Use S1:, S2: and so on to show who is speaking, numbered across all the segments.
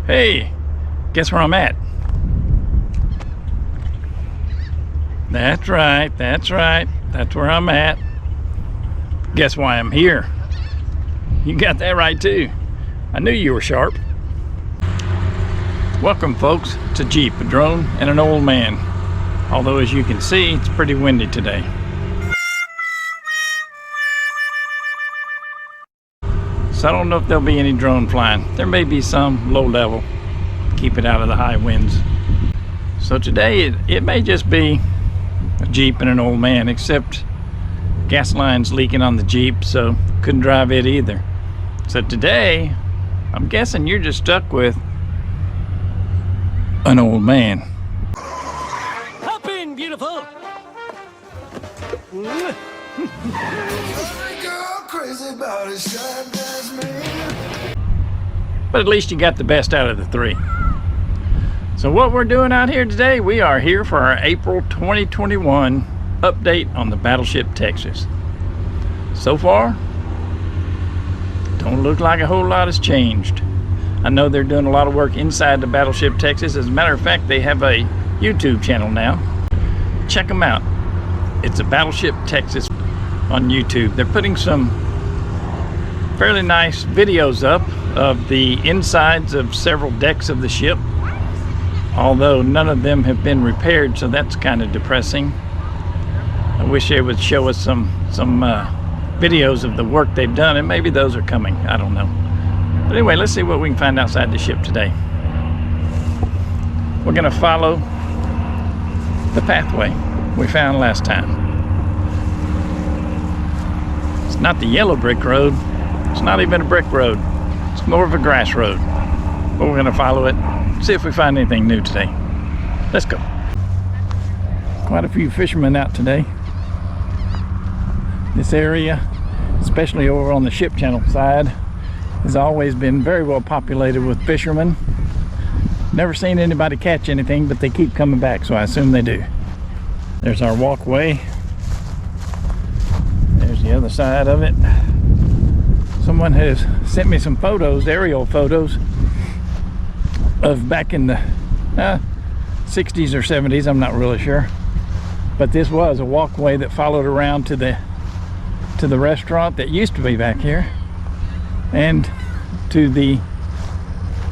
S1: Hey, guess where I'm at? That's right, that's right. That's where I'm at. Guess why I'm here? You got that right too. I knew you were sharp. Welcome folks to Jeep, a drone and an old man. Although as you can see, it's pretty windy today. So I don't know if there'll be any drone flying. There may be some low level. Keep it out of the high winds. So today it may just be a Jeep and an old man, except gas line's leaking on the Jeep, so couldn't drive it either. So today, I'm guessing you're just stuck with an old man.
S2: Hop in, beautiful.
S1: But at least you got the best out of the three. So what we're doing out here today, we are here for our April 2021 update on the Battleship Texas. So far, don't look like a whole lot has changed. I know they're doing a lot of work inside the Battleship Texas. As a matter of fact, they have a YouTube channel now. Check them out. It's a Battleship Texas on YouTube. They're putting some fairly nice videos up of the insides of several decks of the ship, although none of them have been repaired, so that's kind of depressing. I wish they would show us some videos of the work they've done, and maybe those are coming. I don't know. But anyway, let's see what we can find outside the ship today. We're going to follow the pathway we found last time. It's not the yellow brick road. It's not even a brick road. It's more of a grass road. But we're going to follow it, see if we find anything new today. Let's go. Quite a few fishermen out today. This area, especially over on the ship channel side, has always been very well populated with fishermen. Never seen anybody catch anything, but they keep coming back, so I assume they do. There's our walkway. There's the other side of it. Someone has sent me some photos, aerial photos, of back in the 60s or 70s, I'm not really sure. But this was a walkway that followed around to the restaurant that used to be back here, and to the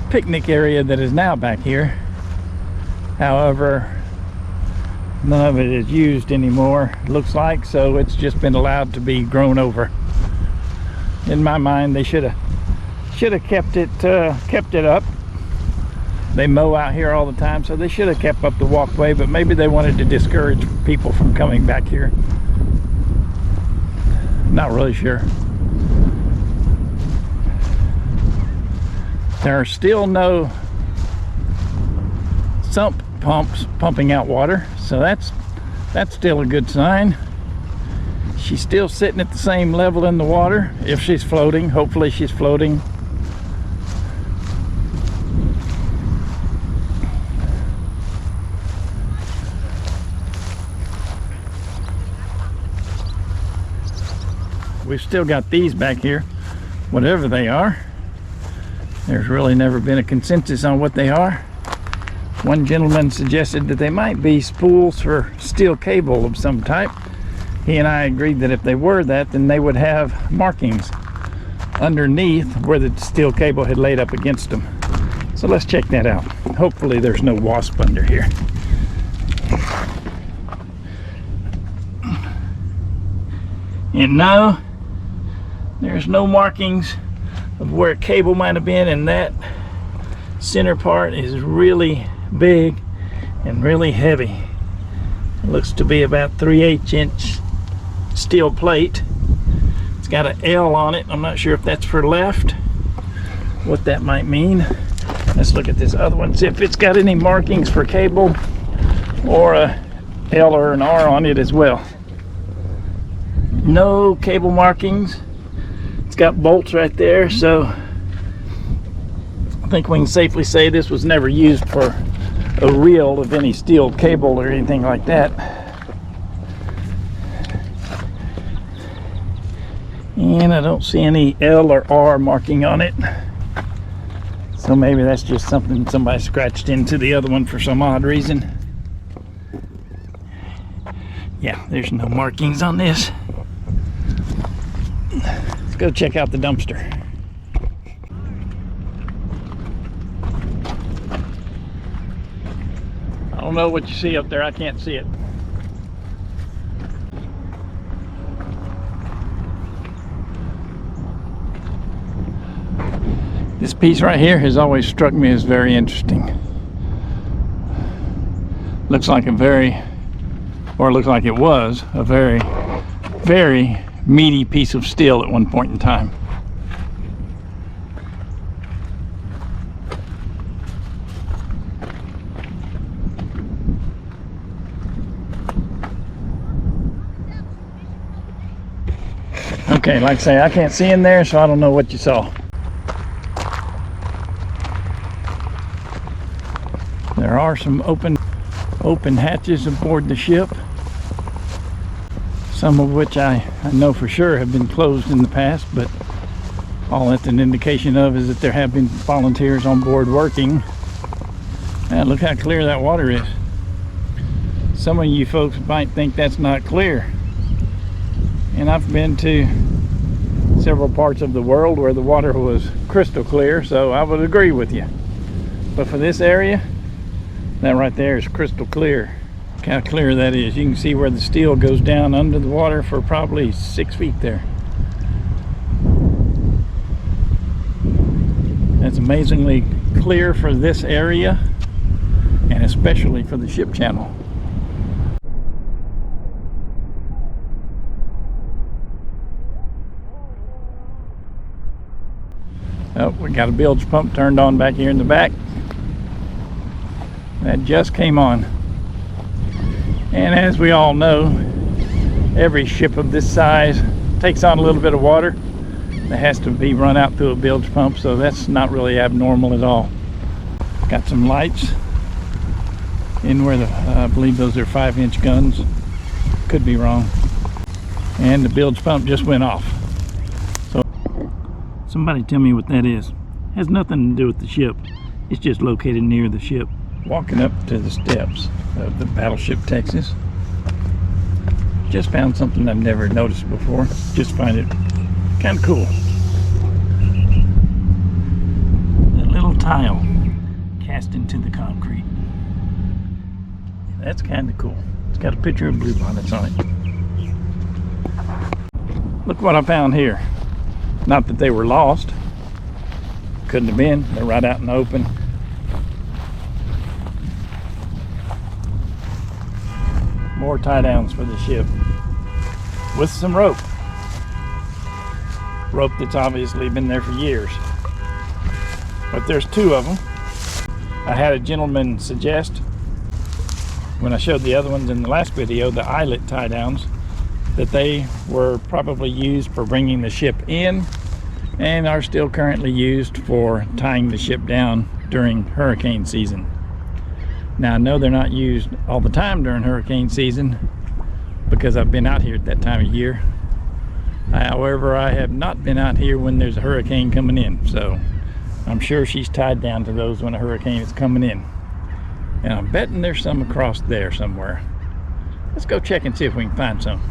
S1: picnic area that is now back here. However, none of it is used anymore, it looks like, so it's just been allowed to be grown over. In my mind, they should have kept it up. They mow out here all the time, so they should have kept up the walkway, but maybe they wanted to discourage people from coming back here. Not really sure. There are still no sump pumps pumping out water, so that's still a good sign. She's still sitting at the same level in the water. If she's floating, hopefully she's floating. We've still got these back here, whatever they are. There's really never been a consensus on what they are. One gentleman suggested that they might be spools for steel cable of some type. He and I agreed that if they were that, then they would have markings underneath where the steel cable had laid up against them. So let's check that out. Hopefully there's no wasp under here. And no, there's no markings of where a cable might have been, and that center part is really big and really heavy. It looks to be about 3/8 inch steel plate. It's got an L on it. I'm not sure if that's for left, what that might mean. Let's look at this other one, see if it's got any markings for cable or a L or an R on it as well. No cable markings. It's got bolts right there, so I think we can safely say this was never used for a reel of any steel cable or anything like that. And I don't see any L or R marking on it. So maybe that's just something somebody scratched into the other one for some odd reason. Yeah, there's no markings on this. Let's go check out the dumpster. I don't know what you see up there. I can't see it. This piece right here has always struck me as very interesting. Looks like a very, or looks like it was, a very, very meaty piece of steel at one point in time. Okay, like I say, I can't see in there, so I don't know what you saw. There are some open hatches aboard the ship, some of which I know for sure have been closed in the past, but all that's an indication of is that there have been volunteers on board working. And look how clear that water is. Some of you folks might think that's not clear, and I've been to several parts of the world where the water was crystal clear, so I would agree with you. But for this area, that right there is crystal clear. Look how clear that is. You can see where the steel goes down under the water for probably 6 feet there. That's amazingly clear for this area, and especially for the ship channel. Oh, we got a bilge pump turned on back here in the back. That just came on. And as we all know, every ship of this size takes on a little bit of water that has to be run out through a bilge pump, so that's not really abnormal at all. Got some lights in where I believe those are 5-inch guns. Could be wrong. And the bilge pump just went off. So somebody tell me what that is. It has nothing to do with the ship. It's just located near the ship. Walking up to the steps of the Battleship Texas. Just found something I've never noticed before. Just find it kind of cool. A little tile cast into the concrete. That's kind of cool. It's got a picture of bluebonnets on it. Look what I found here. Not that they were lost. Couldn't have been. They're right out in the open. More tie downs for the ship with some rope that's obviously been there for years, but there's 2 of them. I had a gentleman suggest when I showed the other ones in the last video, the eyelet tie downs, that they were probably used for bringing the ship in and are still currently used for tying the ship down during hurricane season. Now, I know they're not used all the time during hurricane season because I've been out here at that time of year. However, I have not been out here when there's a hurricane coming in, so I'm sure she's tied down to those when a hurricane is coming in. And I'm betting there's some across there somewhere. Let's go check and see if we can find some.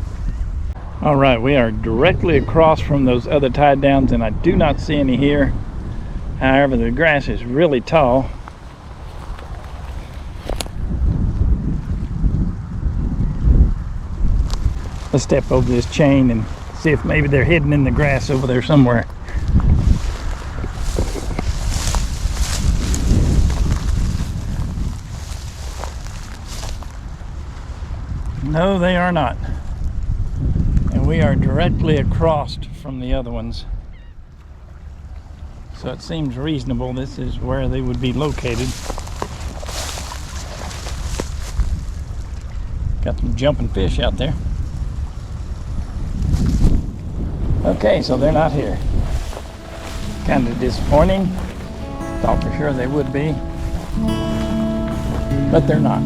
S1: All right, we are directly across from those other tied downs, and I do not see any here. However, the grass is really tall. Let's step over this chain and see if maybe they're hidden in the grass over there somewhere. No, they are not. And we are directly across from the other ones. So it seems reasonable this is where they would be located. Got some jumping fish out there. Okay, so they're not here. Kind of disappointing. Thought for sure they would be, but they're not.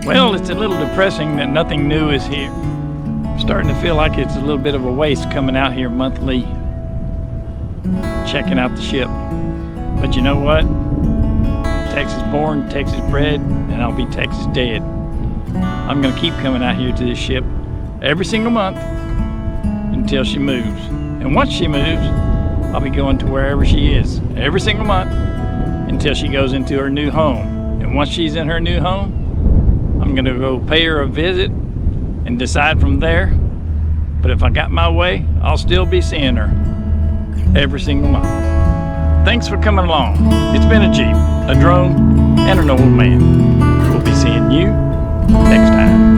S1: Well, it's a little depressing that nothing new is here. I'm starting to feel like it's a little bit of a waste coming out here monthly, checking out the ship. But you know what? Texas born, Texas bred, and I'll be Texas dead. I'm gonna keep coming out here to this ship every single month until she moves. And once she moves, I'll be going to wherever she is every single month until she goes into her new home. And once she's in her new home, I'm gonna go pay her a visit and decide from there. But if I got my way, I'll still be seeing her every single month. Thanks for coming along. It's been a Jeep, a drone, and an old man. We'll be seeing you next time.